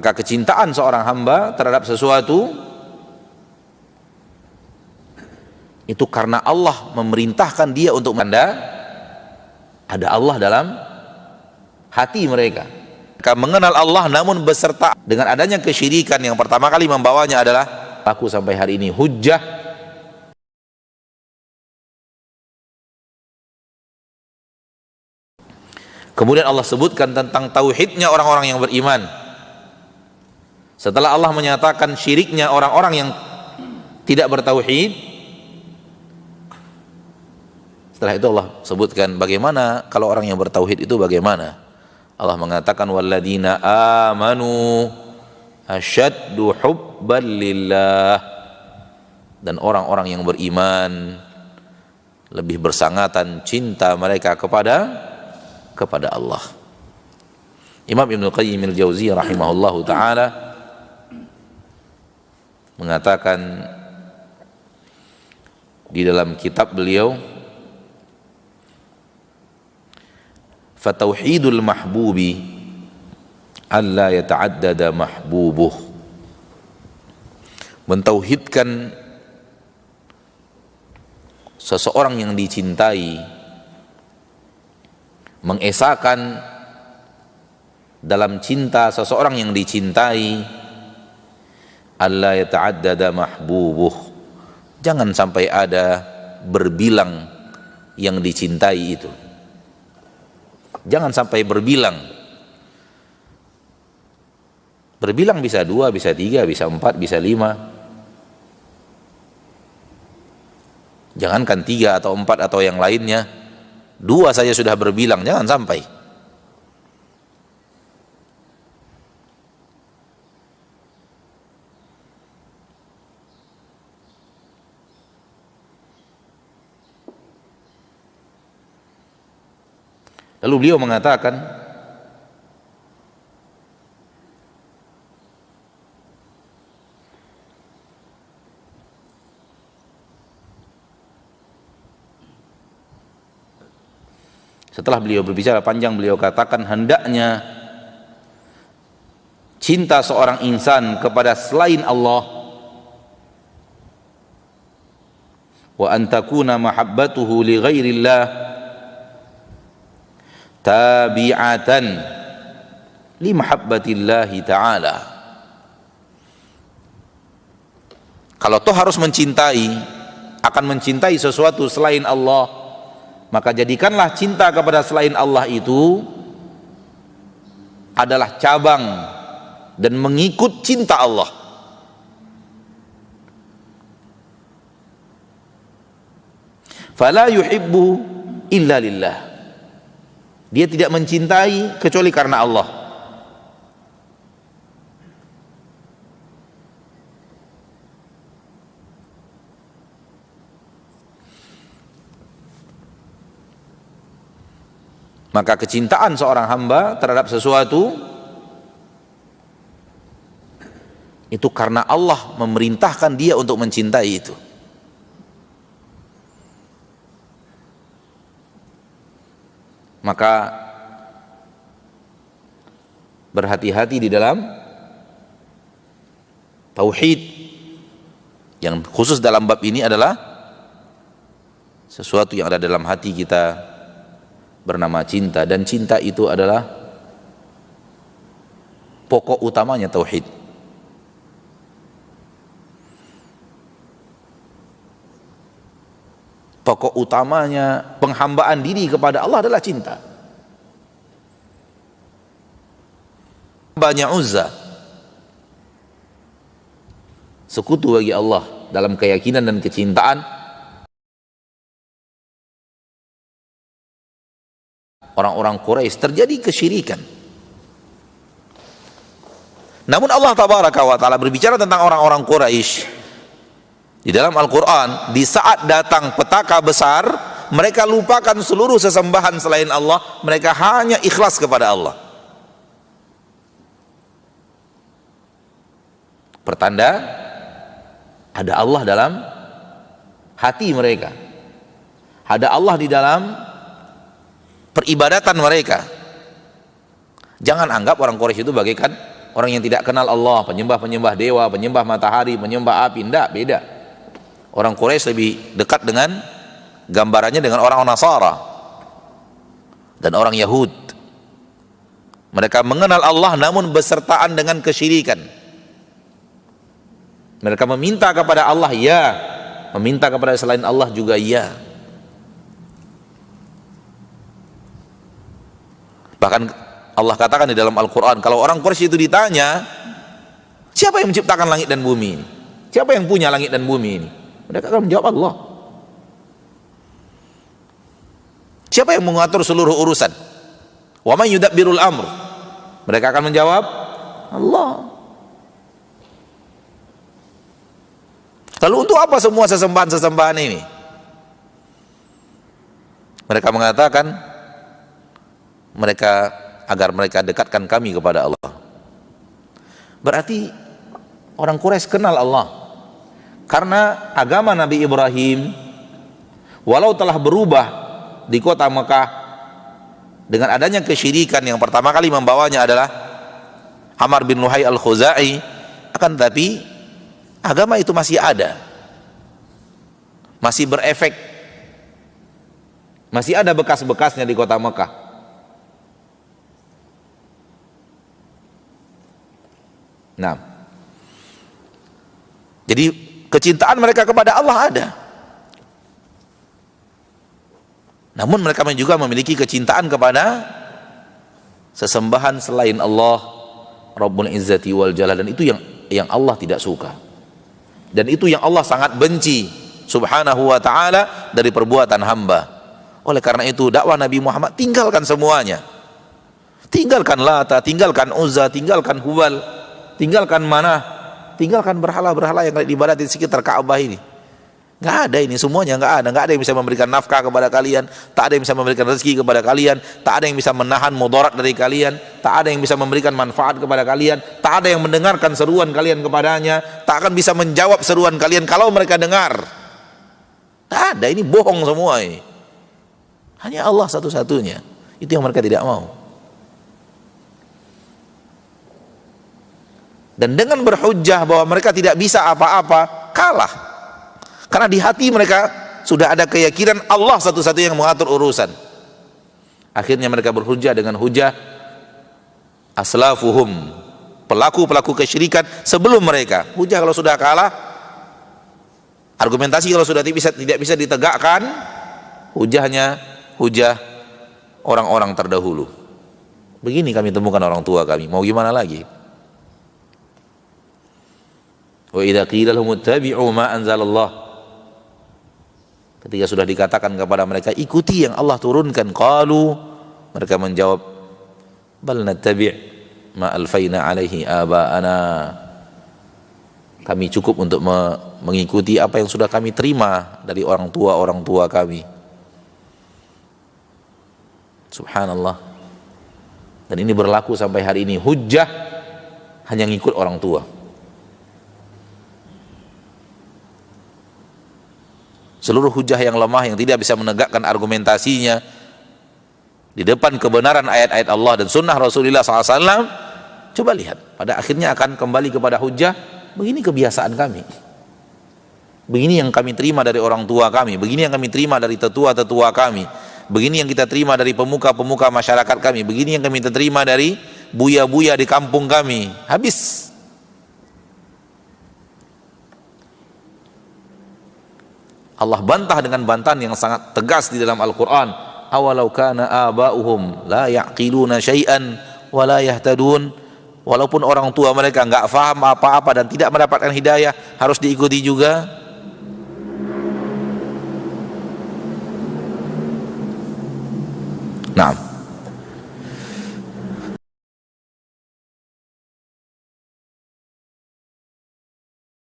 Maka kecintaan seorang hamba terhadap sesuatu itu karena Allah memerintahkan dia untuk ada Allah dalam hati mereka. Mereka mengenal Allah namun beserta dengan adanya kesyirikan yang pertama kali membawanya adalah aku sampai hari ini hujjah. Kemudian Allah sebutkan tentang tauhidnya orang-orang yang beriman. Setelah Allah menyatakan syiriknya orang-orang yang tidak bertauhid, setelah itu Allah sebutkan bagaimana kalau orang yang bertauhid itu bagaimana. Allah mengatakan walladzina amanu asyaddu hubban lillah, dan orang-orang yang beriman lebih bersangatan cinta mereka kepada Allah. Imam Ibnu Qayyim al-Jauziyah rahimahullahu taala mengatakan di dalam kitab beliau, fatauhidul mahbubi alla yata'addada mahbubuh, mentauhidkan seseorang yang dicintai, mengesahkan dalam cinta seseorang yang dicintai, alla yata'addada mahbubuh, jangan sampai ada berbilang yang dicintai itu. Jangan sampai berbilang. Berbilang bisa 2, bisa 3, bisa 4, bisa 5. Jangankan 3 atau 4 atau yang lainnya, 2 saja sudah berbilang, jangan sampai. Lalu beliau mengatakan, setelah beliau berbicara panjang, beliau katakan hendaknya cinta seorang insan kepada selain Allah wa antakuna mahabbatuhu li ghairillah tabi'atan li mahabbatillahi ta'ala. Kalau toh harus mencintai, akan mencintai sesuatu selain Allah, maka jadikanlah cinta kepada selain Allah itu adalah cabang dan mengikut cinta Allah. Fala yuhibbu illa lillah, dia tidak mencintai kecuali karena Allah. Maka kecintaan seorang hamba terhadap sesuatu itu karena Allah memerintahkan dia untuk mencintai itu. Maka berhati-hati di dalam tauhid. Yang khusus dalam bab ini adalah sesuatu yang ada dalam hati kita bernama cinta, dan cinta itu adalah pokok utamanya tauhid. Pokok utamanya penghambaan diri kepada Allah adalah cinta. Banyak Uzza, sekutu bagi Allah dalam keyakinan dan kecintaan. Orang-orang Quraisy terjadi kesyirikan. Namun Allah Tabaraka wa Ta'ala berbicara tentang orang-orang Quraisy di dalam Al-Quran. Di saat datang petaka besar, mereka lupakan seluruh sesembahan selain Allah, mereka hanya ikhlas kepada Allah. Pertanda ada Allah dalam hati mereka, ada Allah di dalam peribadatan mereka. Jangan anggap orang Quraisy itu bagaikan orang yang tidak kenal Allah, penyembah-penyembah dewa, penyembah matahari, penyembah api, tidak, beda. Orang Quraisy lebih dekat dengan gambarannya dengan orang Nasara dan orang Yahud. Mereka mengenal Allah namun bersertaan dengan kesyirikan. Mereka meminta kepada Allah, ya, meminta kepada selain Allah juga, ya. Bahkan Allah katakan di dalam Al-Quran, kalau orang Quraisy itu ditanya, siapa yang menciptakan langit dan bumi ini? Siapa yang punya langit dan bumi ini? Mereka akan menjawab Allah. Siapa yang mengatur seluruh urusan? Wa man yudabbirul amr? Mereka akan menjawab Allah. Lalu untuk apa semua sesembahan-sesembahan ini? Mereka mengatakan agar mereka dekatkan kami kepada Allah. Berarti orang Quraisy kenal Allah, karena agama Nabi Ibrahim walau telah berubah di kota Mekah dengan adanya kesyirikan yang pertama kali membawanya adalah Amr bin Luhai al-Khuzai, akan tetapi agama itu masih ada, masih berefek, masih ada bekas-bekasnya di kota Mekah. Nah, jadi kecintaan mereka kepada Allah ada, namun mereka juga memiliki kecintaan kepada sesembahan selain Allah Rabbul Izzati wal Jalal, dan itu yang Allah tidak suka, dan itu yang Allah sangat benci subhanahu wa ta'ala dari perbuatan hamba. Oleh karena itu dakwah Nabi Muhammad, tinggalkan semuanya, tinggalkan Lata, tinggalkan Uzza, tinggalkan Hubal, tinggalkan Manah, tinggalkan berhala-berhala yang diibadati di sekitar Ka'bah ini. Nggak ada ini, semuanya nggak ada yang bisa memberikan nafkah kepada kalian, tak ada yang bisa memberikan rezeki kepada kalian, tak ada yang bisa menahan mudarat dari kalian, tak ada yang bisa memberikan manfaat kepada kalian, tak ada yang mendengarkan seruan kalian kepadanya, tak akan bisa menjawab seruan kalian kalau mereka dengar. Tak ada, ini bohong semua ini. Hanya Allah satu-satunya. Itu yang mereka tidak mau. Dan dengan berhujjah bahwa mereka tidak bisa apa-apa, kalah. Karena di hati mereka sudah ada keyakinan Allah satu-satunya yang mengatur urusan. Akhirnya mereka berhujjah dengan hujjah aslafuhum, pelaku-pelaku kesyirikan sebelum mereka. Hujjah kalau sudah kalah, argumentasi kalau sudah tidak bisa ditegakkan, hujjahnya hujjah orang-orang terdahulu. Begini kami temukan orang tua kami, mau gimana lagi? Wa idza qila lahum ittabi'u ma anzalallah, ketika sudah dikatakan kepada mereka ikuti yang Allah turunkan, qalu, mereka menjawab bal nattabi' ma alfaina alaihi aba'ana, kami cukup untuk mengikuti apa yang sudah kami terima dari orang tua kami. Subhanallah. Dan ini berlaku sampai hari ini, hujjah hanya ngikut orang tua. Seluruh hujah yang lemah, yang tidak bisa menegakkan argumentasinya di depan kebenaran ayat-ayat Allah dan sunnah Rasulullah SAW, coba lihat, pada akhirnya akan kembali kepada hujah. Begini kebiasaan kami, begini yang kami terima dari orang tua kami, begini yang kami terima dari tetua-tetua kami, begini yang kita terima dari pemuka-pemuka masyarakat kami, begini yang kami terima dari buya-buya di kampung kami. Habis. Allah bantah dengan bantahan yang sangat tegas di dalam Al-Quran. Awalau kana aba'uhum la ya'qiluna syai'an wa la yahtadun. Walaupun orang tua mereka enggak faham apa-apa dan tidak mendapatkan hidayah, harus diikuti juga. Nah,